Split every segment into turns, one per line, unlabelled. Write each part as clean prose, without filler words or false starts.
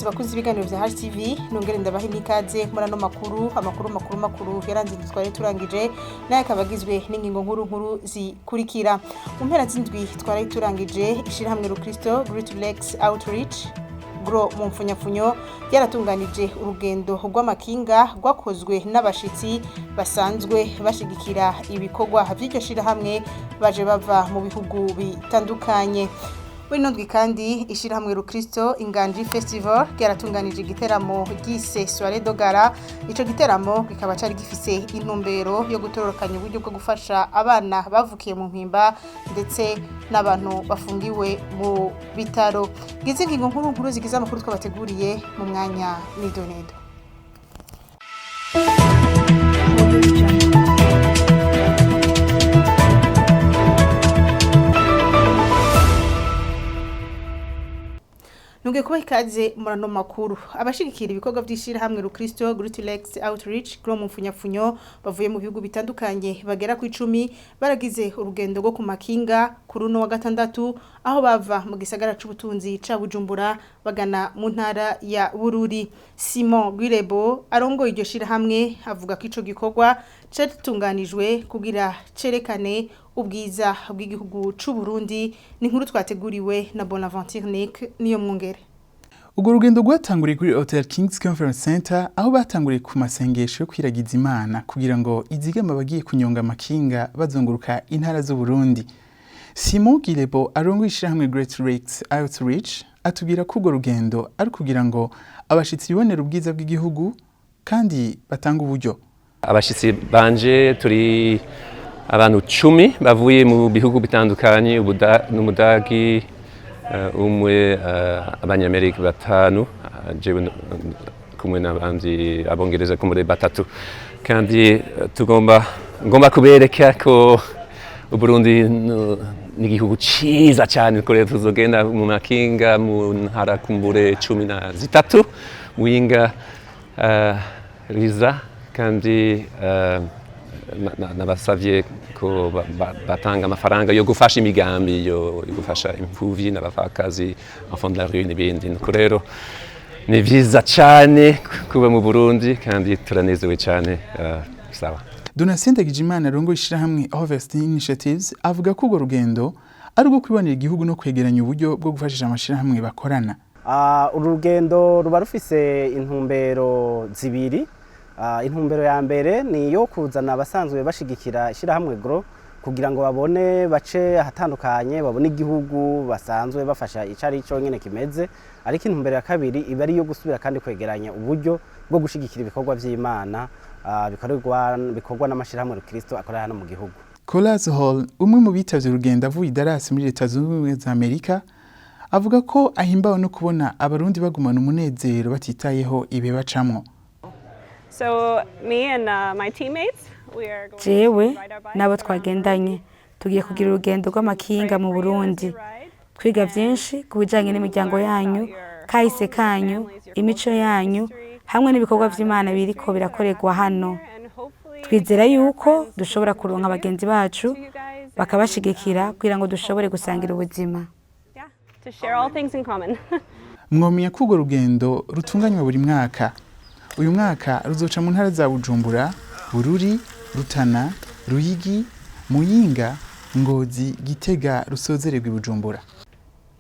mwese bakuze ibiganiro vya HTV nongere ndabahe nikaze muri ano makuru yaranze twari turangije naye kabagizwe n'ingingo nkuru zikurikira. Mu mpera z'indwi twari turangije ishirahamwe Rukristo Great Lakes Outreach Gro mu mfunyafunyo yaratunganije urugendo rw'amakinga rwakozwe n'abashitsi basanzwe bashigikira ibikorwa vy'iryo shirahamwe baje bava mu bihugu bitandukanye. Winondwi kandi ishirahamwe Rukristo Inganji Festival yaratunganije igiteramo gise Soirée de Gala. Ico giteramo kikaba cari gifise intumbero yo gutororokanya uburyo bwo gufasha abana bavukiye mu mpimba ndetse n'abantu bafungiwe mu bitaro. Gize ingingo nkuru zigize amakuru twabateguriye mu mwanya nidonedo. Nunge kuba ikaze murano makuru. Abashigikira ibikorwa vy'ishirahamwe Rukristo Great Lakes Outreach Gro mu mfunyafunyo bavuye mu bihugu bitandukanye bagera ku 10 baragize urugendo rwo ku makinga kuri uno wa gatandatu aho bava mu gisagara c'ubutunzi ca Bujumbura bagana mu ntara ya Bururi. Simon Gwirebo arongo iryo shirahamwe avuga ko ico gikorwa cyatunganijwe kugira cerekane ubwiza bw'igihugu c'u Burundi. Ni nkuru twateguriwe na Bonaventure Nick niyo mwongere.
Ugo rugendo rwatanguriye kuri Hotel Kings Conference Center aho batanguriye ku masengesho yo kwiragiza Imana kugira ngo izigama bagiye kunyonga amakinga bazunguruka intara z'u Burundi. Simon Gilebo arongo ishirahamwe Great Lakes Outreach atubwira ko ugo rugendo ari kugira ngo abashitsi bibonera ubwiza bw'igihugu kandi batanga uburyo.
Abashitsi banje turi abantu 10 bavuye mu bihugu bitandukanye n'Umudagi umwe abanyamerika 5 jewe kumwe n'abandi abongereza kumure 3 kandi ngomba kubereka ko Uburundi n'igihugu ciza cyane ko rero tuzogenda mu makinga mu ntara kumbure 13 winga riza kandi nabasavye ko batanga amafaranga yo gufasha imigambi yo gufasha imfuvyi n'abafakazi enfants de la rue n'ibindi. Nuko rero ni vyiza cyane kuba mu Burundi kandi turanezewe cyane. Sawa.
Donatien Ndagijimana arongo ishirahamwe Harvest Initiatives avuga ko urwo rugendo ari rwo kwibonera igihugu no kwegeranya uburyo bwo gufashisha amashirahamwe bakorana.
Urugendo ruba rufise intumbero zibiri. Intumbero ya mbere ni yo kuzana abasanzwe bashigikira ishirahamwe Gro kugira ngo babone bace ahatandukanye babone igihugu basanzwe bafasha icari cyo nyene kimeze. Ariko intumbero ya kabiri iba ari yo gusubira kandi kwegeranya uburyo bwo gushigikira ibikorwa vy'Imana bikorwa n'amashirahamwe Rukristo akorera hano mu gihugu.
Colas Hall umwe mu bitavye urugendo avuye i Dallas muri Leta Zunze Ubumwe za Amerika avuga ko ahimbawe no kubona abarundi bagumana umunezero batitayeho ibe bacamwo.
So me and my teammates
jewe nabo twagendanye tugiye kugira urugendo rw'amakinga mu Burundi twiga byinshi ku bijanye n'imiryango yanyu kahise kanyu imico yanyu hamwe n'ibikorwa vy'Imana biriko birakorerwa hano. Twizera yuko dushobora kuronka abagenzi bacu bakabashigikira kugira ngo dushobore gusangira ubuzima.
To share all things in common.
Mwomenya ko urwo rugendo rutunganywa buri mwaka. Uyu mwaka ruzoca mu ntara za Bujumbura, Bururi, Rutana, Ruyigi, Muyinga, Ngozi, Gitega, rusozererwa i Bujumbura.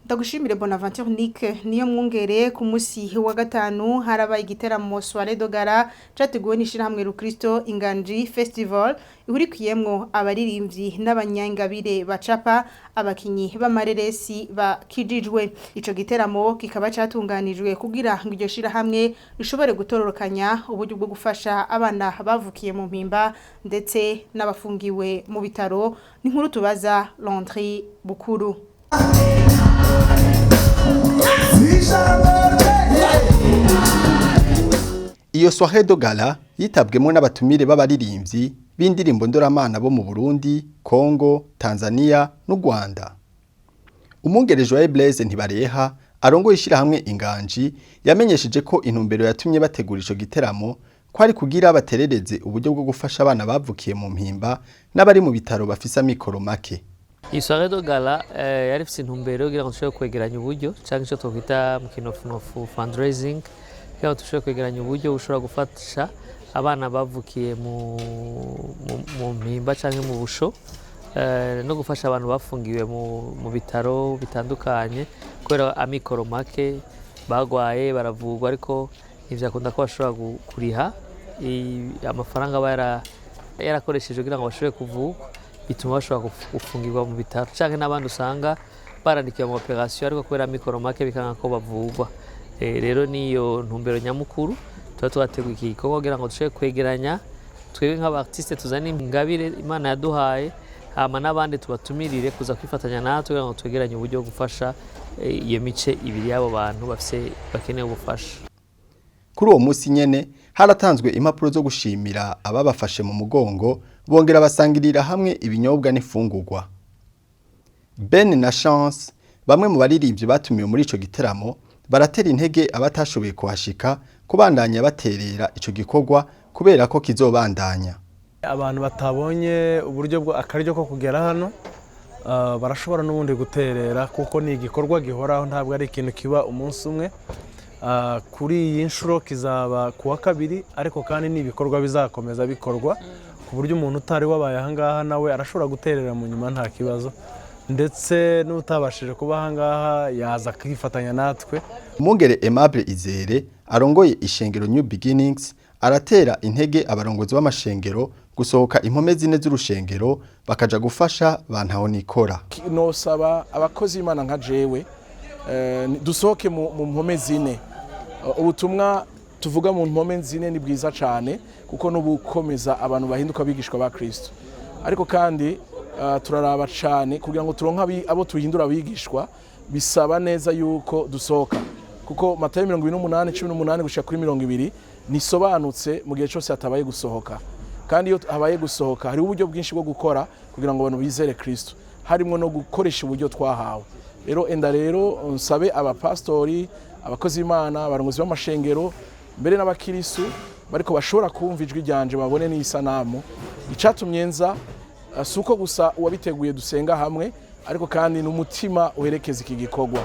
Ndagushimire Bonaventure Nick niyo mwongere ku musi wa gatanu harabaye igiteramo Soirée de Gala cyateguwe n'ishirahamwe Rukristo Inganji Festival ihurikiyemwo abaririmbyi n'abanyangabire bacapa abakinyi b'amareresi bakijijwe. Ico giteramo kikaba cyatunganijwe kugira ngo iryo shirahamwe rishobore gutororokanya uburyo bwo gufasha abana bavukiye mu mpimba ndetse n'abafungiwe mu bitaro. Ni nkuru tubaza Landry Bukuru.
Iyo Soirée de Gala yitabwemo n'abatumire b'abaririmbyi b'indirimbo ndoramana bo mu Burundi, Kongo, Tanzania n'u Rwanda. Umwongerejwe wa Blaise Ntibareha arongoye ishirahamwe Inganji yamenyesheje ko intumbero yatumye bategura ico giteramo kwari kugira baterereze uburyo bwo gufasha abana bavukiye mu mpimba n'abari mu bitaro bafisa mikoro make.
iyi soirée de gala yari ifite intumbero kugira ngo dushobore kwegeranya uburyo cyangwa icyo twakwita mu kinofunofu fundraising kugira ngo dushobore kwegeranya uburyo bushobora gufasha abana bavukiye mu mpimba cyangwa mu busho no gufasha abantu bafungiwe mu bitaro bitandukanye kubera amikoro make bagwaye baravurwa ariko ntibyakunda ko bashobora kuriha amafaranga aba yarakoresheje kugira ngo bashobore kuvurwa bituma bashobora gufungirwa mu bitaro cyangwa n'abandi usanga barandikiwe mu operasiyo ariko kubera amikoro make bikanga ko bavurwa rero niyo ntumbero nyamukuru tuba twateguye iki gikorwa kugira ngo dushobore kwegeranya twebwe nk'abartiste tuzane ingabire Imana yaduhaye hama n'abandi tubatumirire kuza kwifatanya natwe kugira ngo twegeranye uburyo bwo gufasha iyo mice ibiri y'abo bantu bakeneye ubufasha.
Kuri uwo munsi nyene haratanzwe impapuro zo gushimira ababafashe mu mugongo bongera basangirira hamwe ibinyobwa n'ifungurwa. Ben na Chance bamwe mu baririmbyi batumiwe muri ico giteramo baratera intege abatashoboye kuhashika kubandanya baterera ico gikorwa kubera ko kizobandanya.
Abantu batabonye uburyo bwo akaryo ko kugera hano barashobora n'ubundi guterera kuko ni igikorwa gihoraho ntabwo ari ikintu kiba umunsi umwe. Kuri iyi nshuro kizaba kuwa kabiri ariko kandi ni ibikorwa bizakomeza bikorwa ku buryo umuntu utari wabaye ahangaha nawe arashobora guterera mu nyuma nta kibazo ndetse n'utabashije kuba ahangaha yaza kwifatanya natwe.
Umwungere Aimable Izere arongoye ishengero New Beginnings aratera intege abarongozi b'amashengero gusohoka impome zine z'urushengero bakaja gufasha bantaho nikora.
Nosaba abakozi Imana nka jewe dusohoke mu mpome zine. Ubutumwa tuvuga mu mpome zine ni bwiza cyane kuko n'ubukomeza abantu bahinduka bigishwa ba Kristo. Ariko kandi turaraba cyane kugira ngo turonka abo tuhindura bigishwa bisaba neza yuko dusohoka kuko Matayo 28:18 gushika kuri 20 nisobanutse mu gihe cyose hatabaye gusohoka kandi iyo habaye gusohoka hari uburyo bwinshi bwo gukora kugira ngo abantu bizere Kristo harimo no gukoresha uburyo twahawe. Rero nsabe abapastori abakozi Imana abarongozi b'amashengero mbere n'abakirisu bariko bashobora kumva ijwi ryanje babone n'isanamu icatumye nza suko gusa uwabiteguye dusenga hamwe ariko kandi n'umutima uherekeza iki gikorwa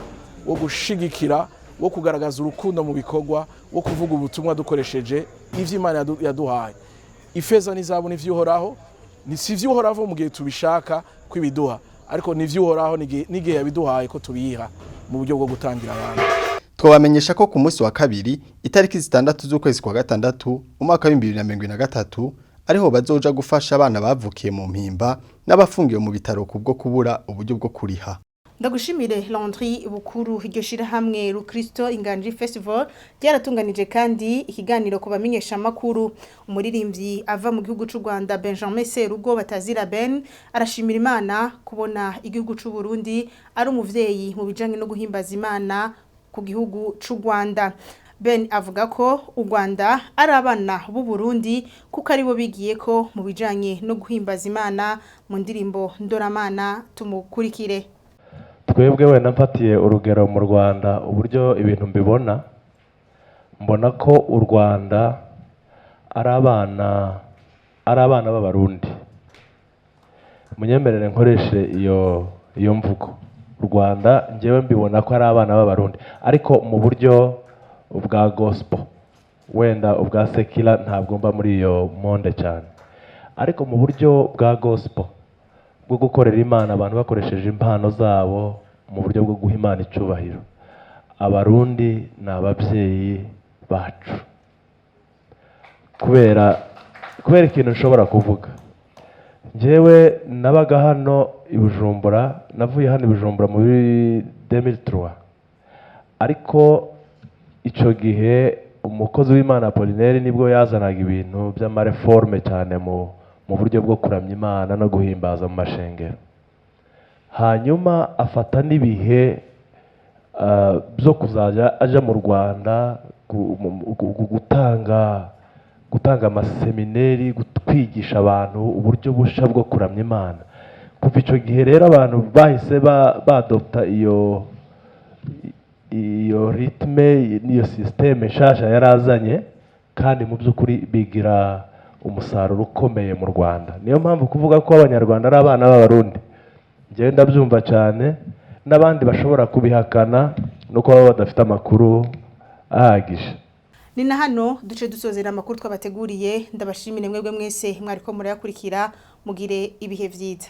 wo gushigikira wo kugaragaza urukundo mu bikorwa wo kuvuga ubutumwa dukoresheje ivyo Imana yaduhaye. Ifeza n'izahabu n'ivyuhoraho ni sivyuhoraho mu gihe tubishaka kwibiduha ariko nivyuhoraho n'igihe yabiduhaye ko tubiha mu buryo bwo gutangira abantu.
Twabamenyesha ko ku munsi wa kabiri itariki 6 z'ukwezi kwa gatandatu umwaka wa 2023 ariho bazoja gufasha abana bavukiye mu mpimba n'abafungiwe mu bitaro kubwo kubura uburyo bwo kuriha.
Ndagushimire Landry Bukuru iryo shira hamwe Rukristo Inganji Festival ryaratunganije kandi ikiganiro kubamenyesha makuru. Umuririmbyi ava mu gihugu cy'u Rwanda Benjamin Serugo batazira Ben arashimira Imana kubona igihugu cy'u Burundi ari umuvyeyi mu bijanye no guhimbaza Imana ku gihugu cy'u Rwanda. Ben avuga ko u Rwanda ari abana b'u Burundi kuko aribo bigiye ko mu bijanye no guhimbaza Imana mu ndirimbo Ndoramana. Tumukurikire.
Twebwe wenda mfatiye urugero mu Rwanda uburyo ibintu mbibona mbona ko u Rwanda ari abana b'abarundi. Munyemerere nkoreshe iyo mvugo. U Rwanda ngewe mbibona ko ari abana b'abarundi ariko mu buryo ubwa gospel wenda ubwa secular ntabwo mba muri iyo monde cyane ariko mu buryo bwa gospel bwo gukorera Imana abantu bakoresheje impano zabo mu buryo bwo guha Imana icubahiro. Abarundi ni ababyeyi bacu kubera ikintu nshobora kuvuga. Njyewe nabaga hano i Bujumbura, navuye hano i Bujumbura muri 2003 ariko icyo gihe umukozi w'Imana Apollinaire nibwo yazanaga ibintu by'amareforme cyane mu buryo bwo kuramya Imana no guhimbaza mu mashengero. Hanyuma afata n'ibihe byo kuzajya aja mu Rwanda gutanga amasemineri kwigisha abantu uburyo busha bwo kuramya Imana. Kuva icyo gihe rero abantu bahise badopta iyo ritme n'iyo systeme nshasha yarazanye kandi mu by'ukuri bigira umusaruro ukomeye mu Rwanda. Niyo mpamvu kuvuga ko abanyarwanda ari abana b'abarundi njyewe ndabyumva cyane n'abandi bashobora kubihakana no kuba badafite amakuru ahagije.
Ni na hano duce dusozera amakuru twabateguriye ndabashimire mwebwe mwese mwariko murayakurikira mugire ibihe vyiza.